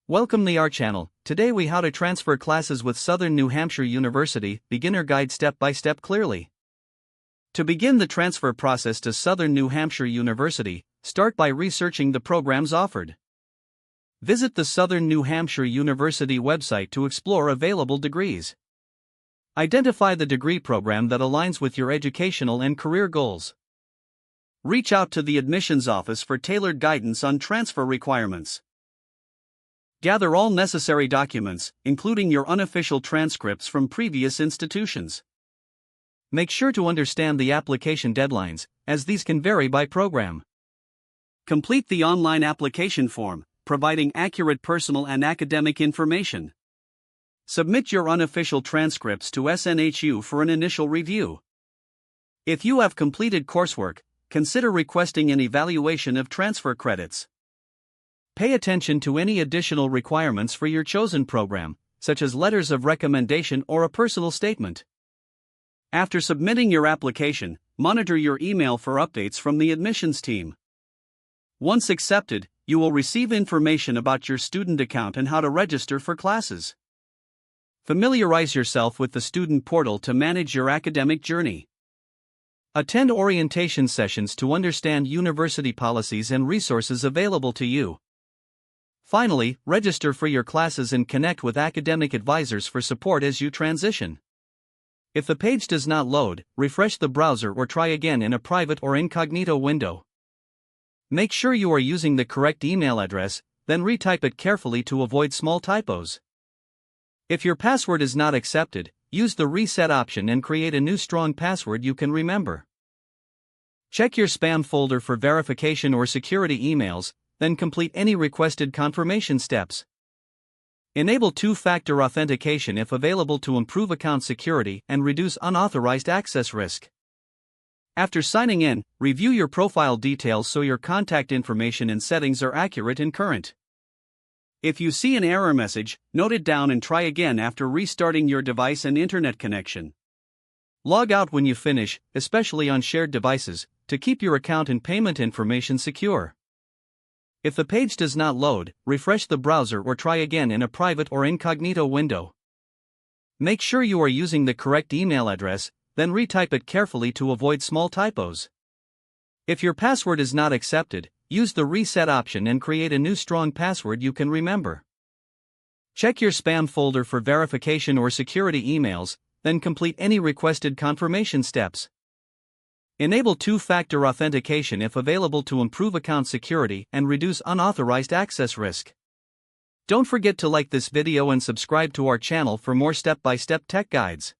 Welcome to our channel. Today we how to transfer classes with Southern New Hampshire University, beginner guide step by step clearly. To begin the transfer process to Southern New Hampshire University, start by researching the programs offered. Visit the Southern New Hampshire University website to explore available degrees. Identify the degree program that aligns with your educational and career goals. Reach out to the admissions office for tailored guidance on transfer requirements. Gather all necessary documents, including your unofficial transcripts from previous institutions. Make sure to understand the application deadlines, as these can vary by program. Complete the online application form, providing accurate personal and academic information. Submit your unofficial transcripts to SNHU for an initial review. If you have completed coursework, consider requesting an evaluation of transfer credits. Pay attention to any additional requirements for your chosen program, such as letters of recommendation or a personal statement. After submitting your application, monitor your email for updates from the admissions team. Once accepted, you will receive information about your student account and how to register for classes. Familiarize yourself with the student portal to manage your academic journey. Attend orientation sessions to understand university policies and resources available to you. Finally, register for your classes and connect with academic advisors for support as you transition. If the page does not load, refresh the browser or try again in a private or incognito window. Make sure you are using the correct email address, then retype it carefully to avoid small typos. If your password is not accepted, use the reset option and create a new strong password you can remember. Check your spam folder for verification or security emails, then complete any requested confirmation steps. Enable two-factor authentication if available to improve account security and reduce unauthorized access risk. After signing in, review your profile details so your contact information and settings are accurate and current. If you see an error message, note it down and try again after restarting your device and internet connection. Log out when you finish, especially on shared devices, to keep your account and payment information secure. If the page does not load, refresh the browser or try again in a private or incognito window. Make sure you are using the correct email address, then retype it carefully to avoid small typos. If your password is not accepted, use the reset option and create a new strong password you can remember. Check your spam folder for verification or security emails, then complete any requested confirmation steps. Enable two-factor authentication if available to improve account security and reduce unauthorized access risk. Don't forget to like this video and subscribe to our channel for more step-by-step tech guides.